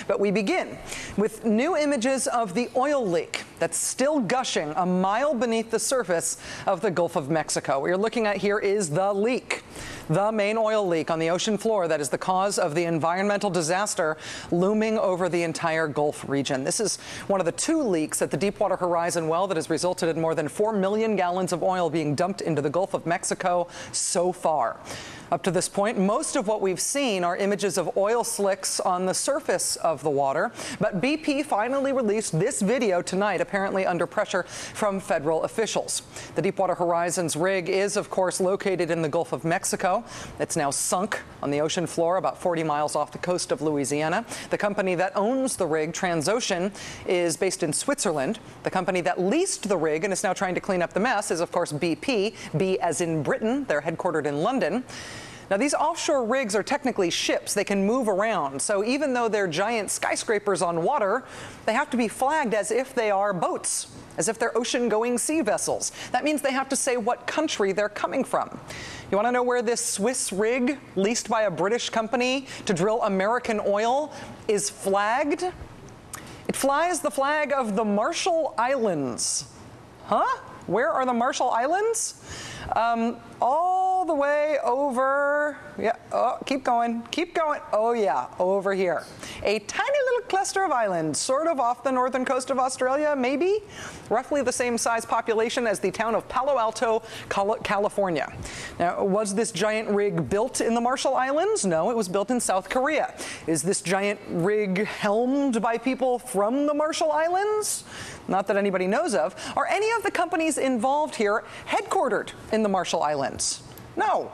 But we begin with new images of the oil leak that's still gushing a mile beneath the surface of the Gulf of Mexico. What you're looking at here is the leak, the main oil leak on the ocean floor that is the cause of the environmental disaster looming over the entire Gulf region. This is one of the two leaks at the Deepwater Horizon well that has resulted in more than 4 million gallons of oil being dumped into the Gulf of Mexico so far. Up to this point, most of what we've seen are images of oil slicks on the surface of the water. But BP finally released this video tonight, apparently under pressure from federal officials. The Deepwater Horizon's rig is, of course, located in the Gulf of Mexico. It's now sunk on the ocean floor about 40 miles off the coast of Louisiana. The company that owns the rig, Transocean, is based in Switzerland. The company that leased the rig and is now trying to clean up the mess is, of course, BP, B as in Britain. They're headquartered in London. Now, these offshore rigs are technically ships. They can move around. So even though they're giant skyscrapers on water, they have to be flagged as if they are boats, as if they're ocean-going sea vessels. That means they have to say what country they're coming from. You want to know where this Swiss rig, leased by a British company to drill American oil, is flagged? It flies the flag of the Marshall Islands. Huh? Where are the Marshall Islands? All the way over, yeah, oh, keep going. Oh yeah, over here. A tiny little cluster of islands, sort of off the northern coast of Australia, maybe? Roughly the same size population as the town of Palo Alto, California. Now, was this giant rig built in the Marshall Islands? No, it was built in South Korea. Is this giant rig helmed by people from the Marshall Islands? Not that anybody knows of. Are any of the companies involved here headquartered in the Marshall Islands? No.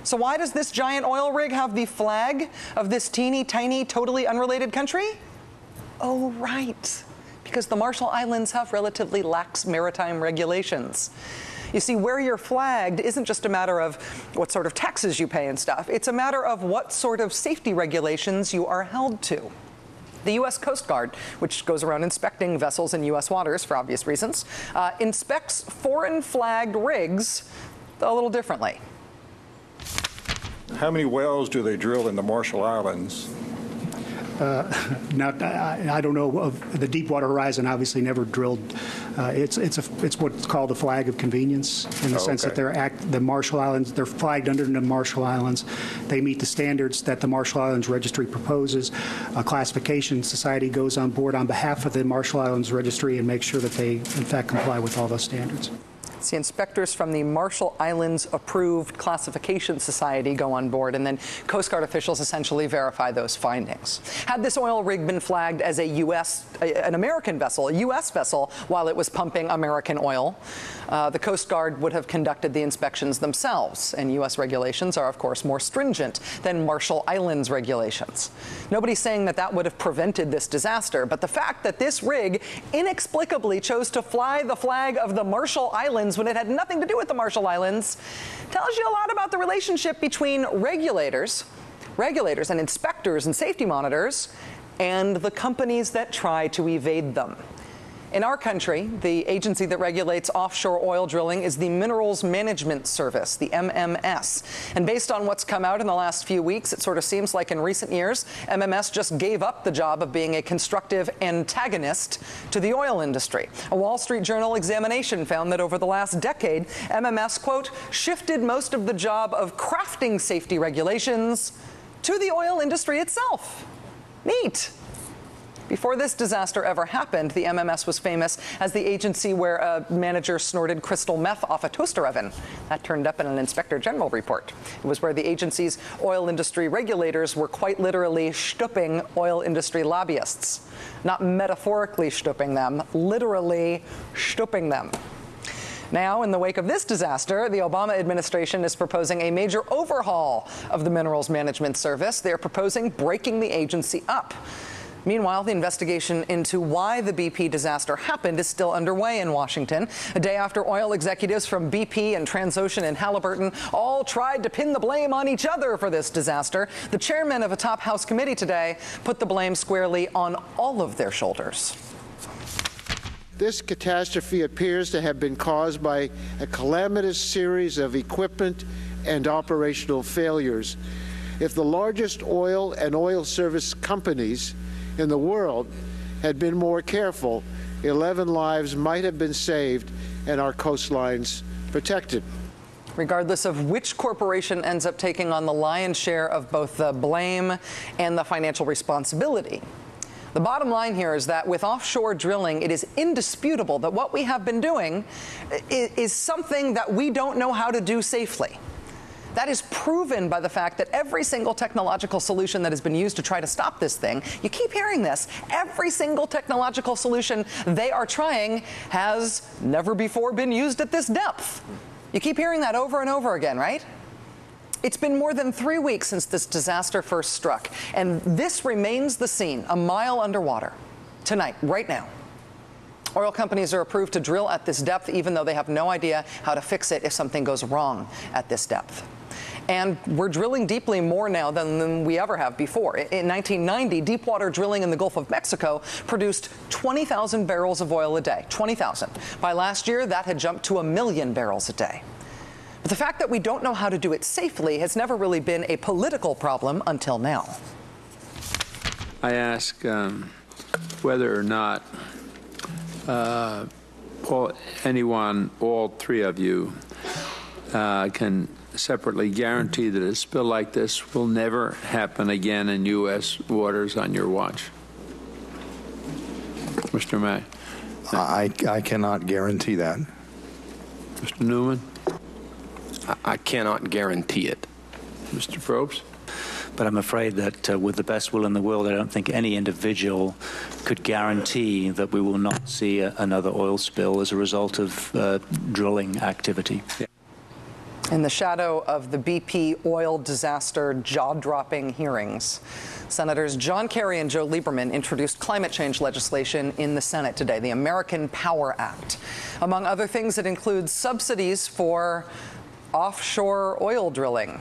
So why does this giant oil rig have the flag of this teeny tiny, totally unrelated country? Oh, right. Because the Marshall Islands have relatively lax maritime regulations. You see, where you're flagged isn't just a matter of what sort of taxes you pay and stuff. It's a matter of what sort of safety regulations you are held to. The U.S. Coast Guard, which goes around inspecting vessels in U.S. waters for obvious reasons, inspects foreign flagged rigs a little differently. How many wells do they drill in the Marshall Islands? I don't know of the Deepwater Horizon. Obviously, never drilled. It's what's called a flag of convenience in the sense that the Marshall Islands, they're flagged under the Marshall Islands. They meet the standards that the Marshall Islands Registry proposes. A classification society goes on board on behalf of the Marshall Islands Registry and makes sure that they, in fact, comply with all those standards. The inspectors from the Marshall Islands Approved Classification Society go on board, and then Coast Guard officials essentially verify those findings. Had this oil rig been flagged as an American vessel, a U.S. vessel, while it was pumping American oil, the Coast Guard would have conducted the inspections themselves, and U.S. regulations are, of course, more stringent than Marshall Islands regulations. Nobody's saying that that would have prevented this disaster, but the fact that this rig inexplicably chose to fly the flag of the Marshall Islands when it had nothing to do with the Marshall Islands tells you a lot about the relationship between regulators and inspectors and safety monitors and the companies that try to evade them. In our country, the agency that regulates offshore oil drilling is the Minerals Management Service, the MMS. And based on what's come out in the last few weeks, it sort of seems like in recent years, MMS just gave up the job of being a constructive antagonist to the oil industry. A Wall Street Journal examination found that over the last decade, MMS, quote, shifted most of the job of crafting safety regulations to the oil industry itself. Neat. Before this disaster ever happened, the MMS was famous as the agency where a manager snorted crystal meth off a toaster oven. That turned up in an Inspector General report. It was where the agency's oil industry regulators were quite literally stooping oil industry lobbyists. Not metaphorically stooping them, literally stooping them. Now, in the wake of this disaster, the Obama administration is proposing a major overhaul of the Minerals Management Service. They're proposing breaking the agency up. Meanwhile, the investigation into why the BP disaster happened is still underway in Washington, a day after oil executives from BP and Transocean and Halliburton all tried to pin the blame on each other for this disaster. The chairman of a top House committee today put the blame squarely on all of their shoulders. This catastrophe appears to have been caused by a calamitous series of equipment and operational failures. If the largest oil and oil service companies in the world had been more careful, 11 lives might have been saved and our coastlines protected. Regardless of which corporation ends up taking on the lion's share of both the blame and the financial responsibility, the bottom line here is that with offshore drilling, it is indisputable that what we have been doing is something that we don't know how to do safely. That is proven by the fact that every single technological solution that has been used to try to stop this thing, you keep hearing this, every single technological solution they are trying has never before been used at this depth. You keep hearing that over and over again, right? It's been more than 3 weeks since this disaster first struck, and this remains the scene, a mile underwater, tonight, right now. Oil companies are approved to drill at this depth, even though they have no idea how to fix it if something goes wrong at this depth. And we're drilling deeply more now than we ever have before. In 1990, deepwater drilling in the Gulf of Mexico produced 20,000 barrels of oil a day, 20,000. By last year, that had jumped to 1 million barrels a day. But the fact that we don't know how to do it safely has never really been a political problem until now. I ask whether or not all three of you can separately guarantee that a spill like this will never happen again in U.S. waters on your watch. Mr. May. I cannot guarantee that. Mr. Newman. I cannot guarantee it. Mr. Probst. But I'm afraid that with the best will in the world, I don't think any individual could guarantee that we will not see another oil spill as a result of drilling activity. Yeah. In the shadow of the BP oil disaster jaw-dropping hearings, Senators John Kerry and Joe Lieberman introduced climate change legislation in the Senate today, the American Power Act. Among other things, it includes subsidies for offshore oil drilling.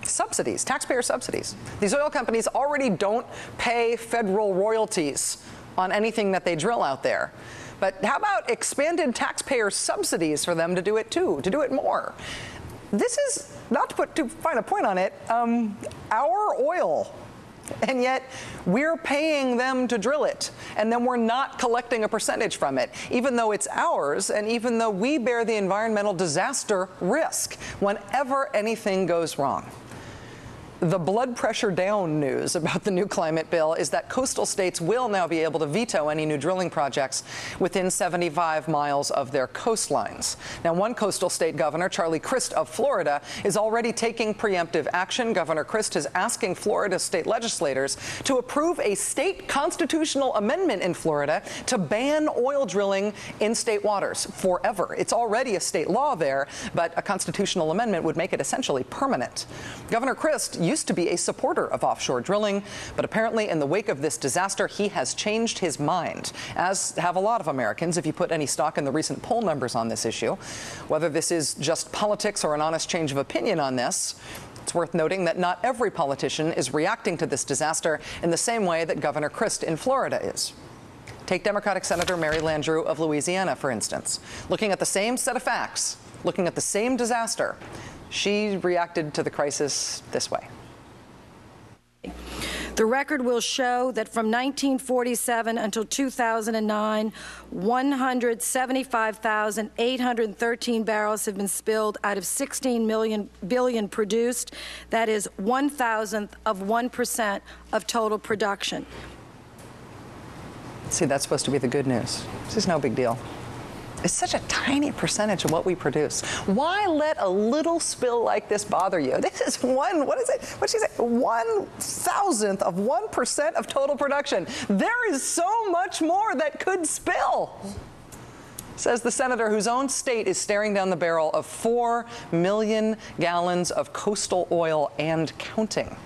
Subsidies, taxpayer subsidies. These oil companies already don't pay federal royalties on anything that they drill out there. But how about expanded taxpayer subsidies for them to do it too, to do it more? This is, not to put too fine a point on it, our oil. And yet we're paying them to drill it, and then we're not collecting a percentage from it, even though it's ours, and even though we bear the environmental disaster risk whenever anything goes wrong. The blood pressure down news about the new climate bill is that coastal states will now be able to veto any new drilling projects within 75 miles of their coastlines. Now, one coastal state governor, Charlie Crist of Florida, is already taking preemptive action. Governor Crist is asking Florida state legislators to approve a state constitutional amendment in Florida to ban oil drilling in state waters forever. It's already a state law there, but a constitutional amendment would make it essentially permanent. Governor Crist used to be a supporter of offshore drilling, but apparently in the wake of this disaster, he has changed his mind, as have a lot of Americans, if you put any stock in the recent poll numbers on this issue. Whether this is just politics or an honest change of opinion on this, it's worth noting that not every politician is reacting to this disaster in the same way that Governor Crist in Florida is. Take Democratic Senator Mary Landrieu of Louisiana, for instance. Looking at the same set of facts, looking at the same disaster, she reacted to the crisis this way. The record will show that from 1947 until 2009, 175,813 barrels have been spilled out of 16 billion produced. That is 1,000th of 1% of total production. See, that's supposed to be the good news. This is no big deal. It's such a tiny percentage of what we produce. Why let a little spill like this bother you? This is what is it? What'd she say? 1,000th of 1% of total production. There is so much more that could spill, says the senator whose own state is staring down the barrel of 4 million gallons of coastal oil and counting.